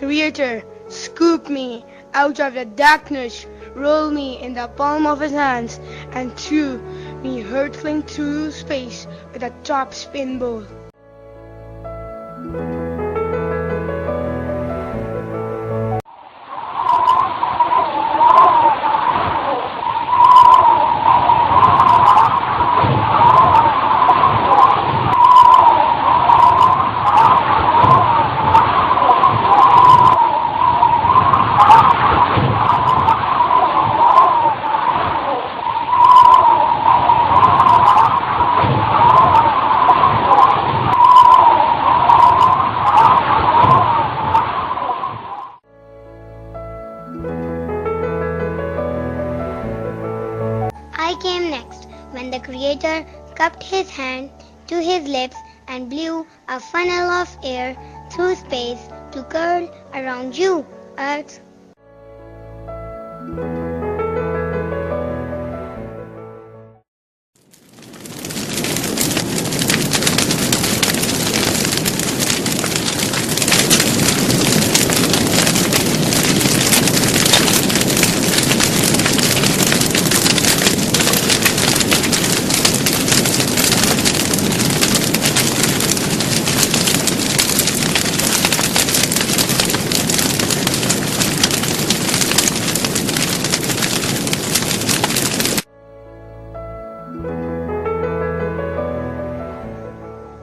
Creator scooped me out of the darkness, rolled me in the palm of his hands, and threw me hurtling through space with a top spin bowl. I came next when the Creator cupped his hand to his lips and blew a funnel of air through space to curl around you, Earth.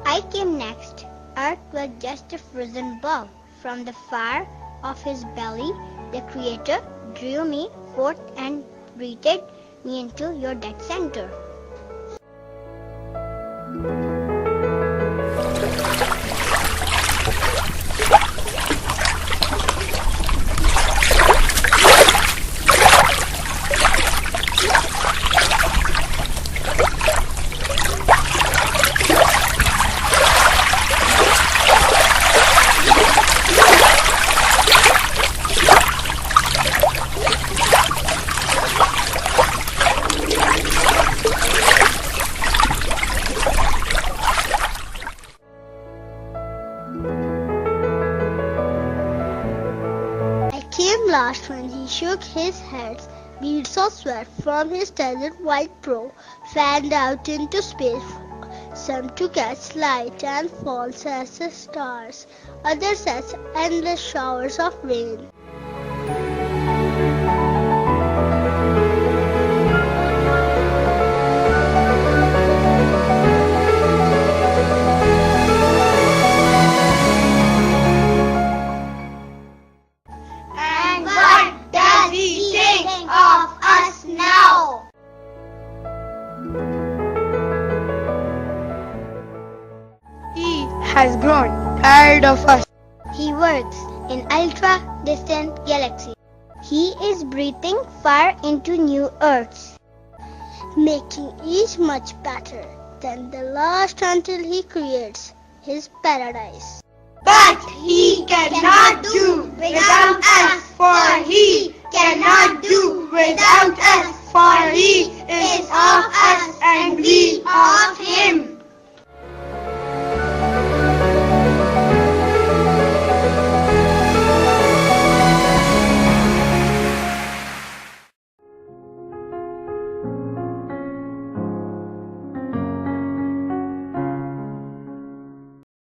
I came next. Earth was just a frozen ball. From the fire of his belly, the Creator drew me forth and breathed me into your dead center. Came last when he shook his head. Beads of sweat from his desert white brow fanned out into space, some to catch light and fall as the stars, others as endless showers of rain. Has grown tired of us. He works in ultra-distant galaxies. He is breathing fire into new Earths, making each much better than the last until he creates his paradise. But he cannot do without us for